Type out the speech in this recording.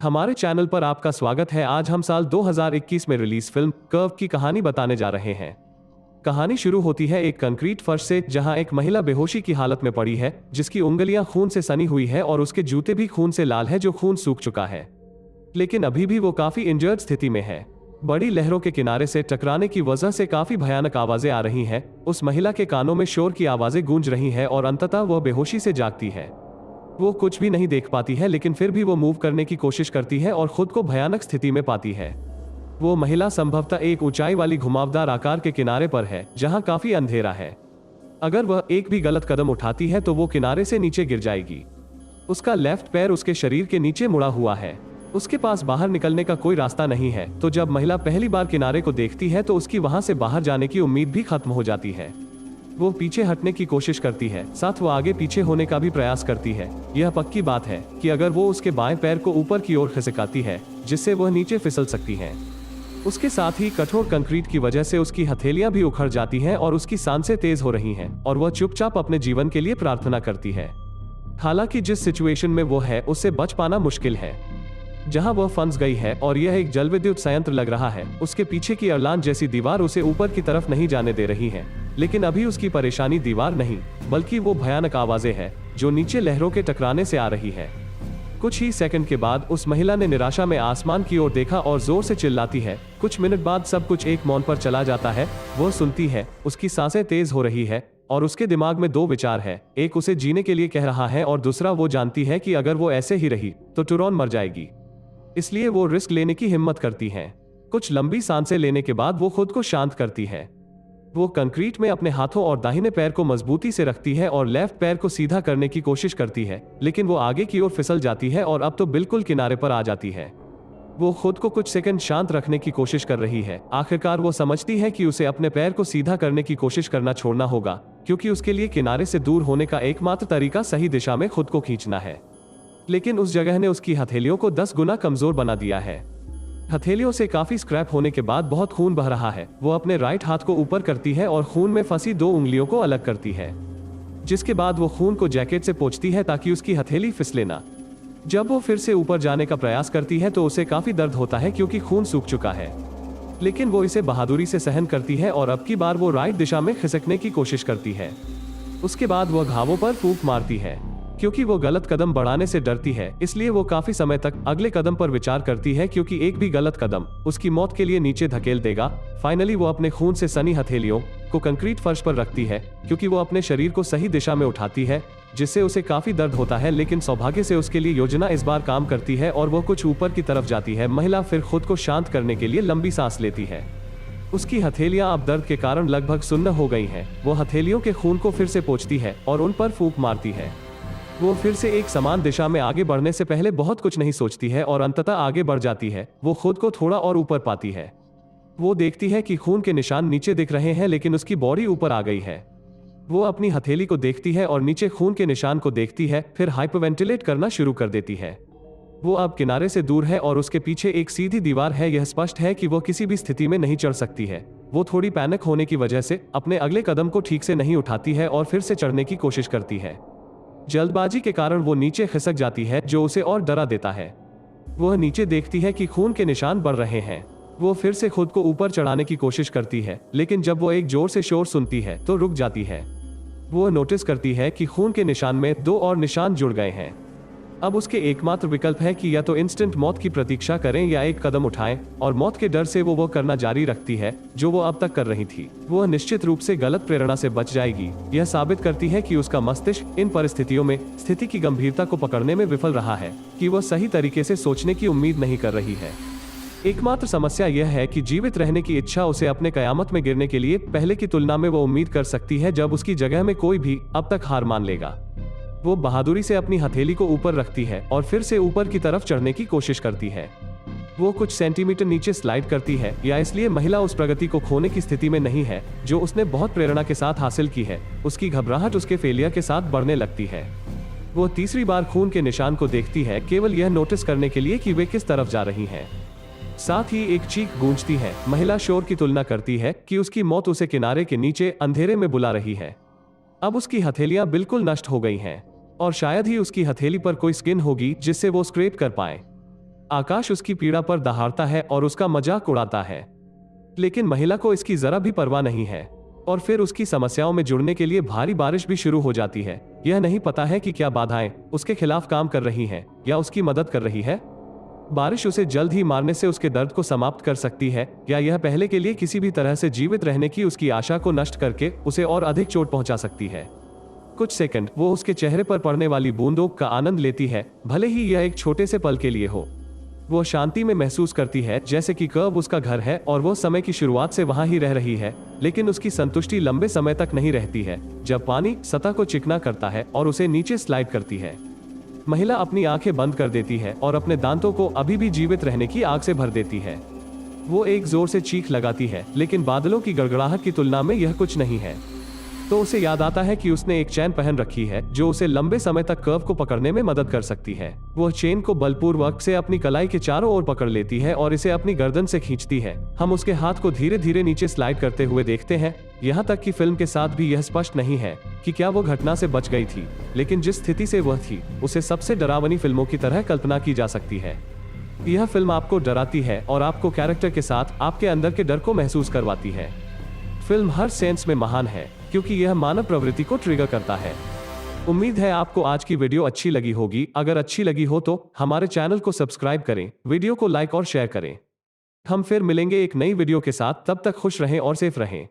हमारे चैनल पर आपका स्वागत है। आज हम साल 2021 में रिलीज फिल्म कर्व की कहानी बताने जा रहे हैं। कहानी शुरू होती है एक कंक्रीट फर्श से, जहां एक महिला बेहोशी की हालत में पड़ी है, जिसकी उंगलियां खून से सनी हुई है और उसके जूते भी खून से लाल है, जो खून सूख चुका है। लेकिन अभी भी वो काफी इंजर्ड स्थिति में है। बड़ी लहरों के किनारे से टकराने की वजह से काफी भयानक आवाजें आ रही हैं। उस महिला के कानों में शोर की आवाजें गूंज रही हैं और अंततः वह बेहोशी से जागती है। वो कुछ भी नहीं देख पाती है, लेकिन फिर भी वो मूव करने की कोशिश करती है और खुद को भयानक स्थिति में पाती है। वो महिला संभवतः एक ऊंचाई वाली घुमावदार आकार के किनारे पर है, जहां काफी अंधेरा है। अगर वह एक भी गलत कदम उठाती है तो वो किनारे से नीचे गिर जाएगी। उसका लेफ्ट पैर उसके शरीर के नीचे मुड़ा हुआ है। उसके पास बाहर निकलने का कोई रास्ता नहीं है। तो जब महिला पहली बार किनारे को देखती है तो उसकी वहां से बाहर जाने की उम्मीद भी खत्म हो जाती है। वो पीछे हटने की कोशिश करती है, साथ वो आगे पीछे होने का भी प्रयास करती है। यह पक्की बात है कि अगर वो उसके बाएं पैर को ऊपर की ओर खिसकाती है, जिससे वह नीचे फिसल सकती है। उसके साथ ही कठोर कंक्रीट की वजह से उसकी हथेलियां भी उखड़ जाती हैं और उसकी सांसें तेज हो रही हैं और वह चुपचाप अपने जीवन के लिए प्रार्थना करती है। हालांकि जिस सिचुएशन में वो है, उससे बच पाना मुश्किल है। जहां वह फंस गई है और यह एक जलविद्युत संयंत्र लग रहा है, उसके पीछे की अरलान जैसी दीवार उसे ऊपर की तरफ नहीं जाने दे रही है। लेकिन अभी उसकी परेशानी दीवार नहीं, बल्कि वो भयानक आवाजें हैं जो नीचे लहरों के टकराने से आ रही है। कुछ ही सेकंड के बाद उस महिला ने निराशा में आसमान की ओर देखा और जोर से चिल्लाती है। कुछ मिनट बाद सब कुछ एक मौन पर चला जाता है। वह सुनती है, उसकी सांसें तेज हो रही है और उसके दिमाग में दो विचार है। एक उसे जीने के लिए कह रहा है और दूसरा वो जानती है कि अगर वो ऐसे ही रही तो टुरॉन मर जाएगी। इसलिए वो रिस्क लेने की हिम्मत करती है। कुछ लंबी सांसें लेने के बाद वो खुद को शांत करती है। वो कंक्रीट में अपने हाथों और दाहिने पैर को मजबूती से रखती है और लेफ्ट पैर को सीधा करने की कोशिश करती है, लेकिन वो आगे की ओर फिसल जाती है और अब तो बिल्कुल किनारे पर आ जाती है। वो खुद को कुछ सेकंड शांत रखने की कोशिश कर रही है। आखिरकार वो समझती है कि उसे अपने पैर को सीधा करने की कोशिश करना छोड़ना होगा, क्योंकि उसके लिए किनारे से दूर होने का एकमात्र तरीका सही दिशा में खुद को खींचना है। लेकिन उस जगह ने उसकी हथेलियों को 10 गुना कमजोर बना दिया है। हथेलियों से काफी स्क्रैप होने के बाद बहुत खून बह रहा है। वो अपने राइट हाथ को ऊपर करती है और खून में फंसी 2 उंगलियों को अलग करती है, जिसके बाद वो खून को जैकेट से पोंछती है ताकि उसकी हथेली फिसले ना। जब वो फिर से ऊपर जाने का प्रयास करती है तो उसे काफी दर्द होता है, क्योंकि खून सूख चुका है। लेकिन वो इसे बहादुरी से सहन करती है और अब की बार वो राइट दिशा में खिसकने की कोशिश करती है। उसके बाद वह घावों पर फूंक मारती है। क्योंकि वो गलत कदम बढ़ाने से डरती है, इसलिए वो काफी समय तक अगले कदम पर विचार करती है, क्योंकि एक भी गलत कदम उसकी मौत के लिए नीचे धकेल देगा। फाइनली वो अपने खून से सनी हथेलियों को कंक्रीट फर्श पर रखती है, क्योंकि वो अपने शरीर को सही दिशा में उठाती है, जिससे उसे काफी दर्द होता है। लेकिन सौभाग्य से उसके लिए योजना इस बार काम करती है और वो कुछ ऊपर की तरफ जाती है। महिला फिर खुद को शांत करने के लिए लंबी सांस लेती है। उसकी हथेलियां अब दर्द के कारण लगभग सुन्न हो गई हैं। वो हथेलियों के खून को फिर से पोंछती है और उन पर फूंक मारती है। वो फिर से एक समान दिशा में आगे बढ़ने से पहले बहुत कुछ नहीं सोचती है और अंततः आगे बढ़ जाती है। वो खुद को थोड़ा और ऊपर पाती है। वो देखती है कि खून के निशान नीचे दिख रहे हैं, लेकिन उसकी बॉडी ऊपर आ गई है। वो अपनी हथेली को देखती है और नीचे खून के निशान को देखती है, फिर हाइपरवेंटिलेट करना शुरू कर देती है। वो अब किनारे से दूर है और उसके पीछे एक सीधी दीवार है। यह स्पष्ट है कि वो किसी भी स्थिति में नहीं चढ़ सकती है। वो थोड़ी पैनिक होने की वजह से अपने अगले कदम को ठीक से नहीं उठाती है और फिर से चढ़ने की कोशिश करती है। जल्दबाजी के कारण वो नीचे खिसक जाती है, जो उसे और डरा देता है। वह नीचे देखती है कि खून के निशान बढ़ रहे हैं। वो फिर से खुद को ऊपर चढ़ाने की कोशिश करती है, लेकिन जब वो एक जोर से शोर सुनती है तो रुक जाती है। वो नोटिस करती है कि खून के निशान में 2 और निशान जुड़ गए हैं। अब उसके एकमात्र विकल्प है कि या तो इंस्टेंट मौत की प्रतीक्षा करें या एक कदम उठाएं, और मौत के डर से वो करना जारी रखती है जो वो अब तक कर रही थी। वो निश्चित रूप से गलत प्रेरणा से बच जाएगी। यह साबित करती है कि उसका मस्तिष्क इन परिस्थितियों में स्थिति की गंभीरता को पकड़ने में विफल रहा है, कि वह सही तरीके से सोचने की उम्मीद नहीं कर रही है। एकमात्र समस्या यह है कि जीवित रहने की इच्छा उसे अपने कयामत में गिरने के लिए पहले की तुलना में वो उम्मीद कर सकती है, जब उसकी जगह में कोई भी अब तक हार मान लेगा। वो बहादुरी से अपनी हथेली को ऊपर रखती है और फिर से ऊपर की तरफ चढ़ने की कोशिश करती है। वो कुछ सेंटीमीटर नीचे स्लाइड करती है, या इसलिए महिला उस प्रगति को खोने की स्थिति में नहीं है जो उसने बहुत प्रेरणा के साथ हासिल की है। उसकी घबराहट उसके फेलियर के साथ बढ़ने लगती है। वो तीसरी बार खून के निशान को देखती है, केवल यह नोटिस करने के लिए कि वे किस तरफ जा रही हैं। साथ ही एक चीख गूंजती है। महिला शोर की तुलना करती है कि उसकी मौत उसे किनारे के नीचे अंधेरे में बुला रही है। अब उसकी हथेलियां बिल्कुल नष्ट हो गई हैं और शायद ही उसकी हथेली पर कोई स्किन होगी जिससे वो स्क्रैप कर पाए। आकाश उसकी पीड़ा पर दहाड़ता है और उसका मजाक उड़ाता है, लेकिन महिला को इसकी जरा भी परवाह नहीं है। और फिर उसकी समस्याओं में जुड़ने के लिए भारी बारिश भी शुरू हो जाती है। यह नहीं पता है कि क्या बाधाएं उसके खिलाफ काम कर रही हैं या उसकी मदद कर रही है। बारिश उसे जल्द ही मारने से उसके दर्द को समाप्त कर सकती है, या यह पहले के लिए किसी भी तरह से जीवित रहने की उसकी आशा को नष्ट करके उसे और अधिक चोट पहुंचा सकती है। कुछ सेकंड वो उसके चेहरे पर पड़ने वाली बूंदों का आनंद लेती है, भले ही यह एक छोटे से पल के लिए हो। वो शांति में महसूस करती है जैसे कि कर्व उसका घर है और वो समय की शुरुआत से वहां ही रह रही है। लेकिन उसकी संतुष्टि लंबे समय तक नहीं रहती है। जब पानी सतह को चिकना करता है और उसे नीचे स्लाइड करती है, महिला अपनी आंखें बंद कर देती है और अपने दांतों को अभी भी जीवित रहने की आग से भर देती है। वो एक जोर से चीख लगाती है, लेकिन बादलों की गड़गड़ाहट की तुलना में यह कुछ नहीं है। तो उसे याद आता है कि उसने एक चेन पहन रखी है जो उसे लंबे समय तक कर्व को पकड़ने में मदद कर सकती है। वह चेन को बलपूर्वक से अपनी कलाई के चारों ओर पकड़ लेती है और इसे अपनी गर्दन से खींचती है। हम उसके हाथ को धीरे धीरे नीचे स्लाइड करते हुए देखते हैं, यहाँ तक कि फिल्म के साथ भी यह स्पष्ट नहीं है कि क्या वो घटना से बच गई थी, लेकिन जिस स्थिति से वह थी उसे सबसे डरावनी फिल्मों की तरह कल्पना की जा सकती है। यह फिल्म आपको डराती है और आपको कैरेक्टर के साथ आपके अंदर के डर को महसूस करवाती है। फिल्म हर सेंस में महान है क्योंकि यह मानव प्रवृत्ति को ट्रिगर करता है। उम्मीद है आपको आज की वीडियो अच्छी लगी होगी। अगर अच्छी लगी हो तो हमारे चैनल को सब्सक्राइब करें, वीडियो को लाइक और शेयर करें। हम फिर मिलेंगे एक नई वीडियो के साथ। तब तक खुश रहें और सेफ रहें।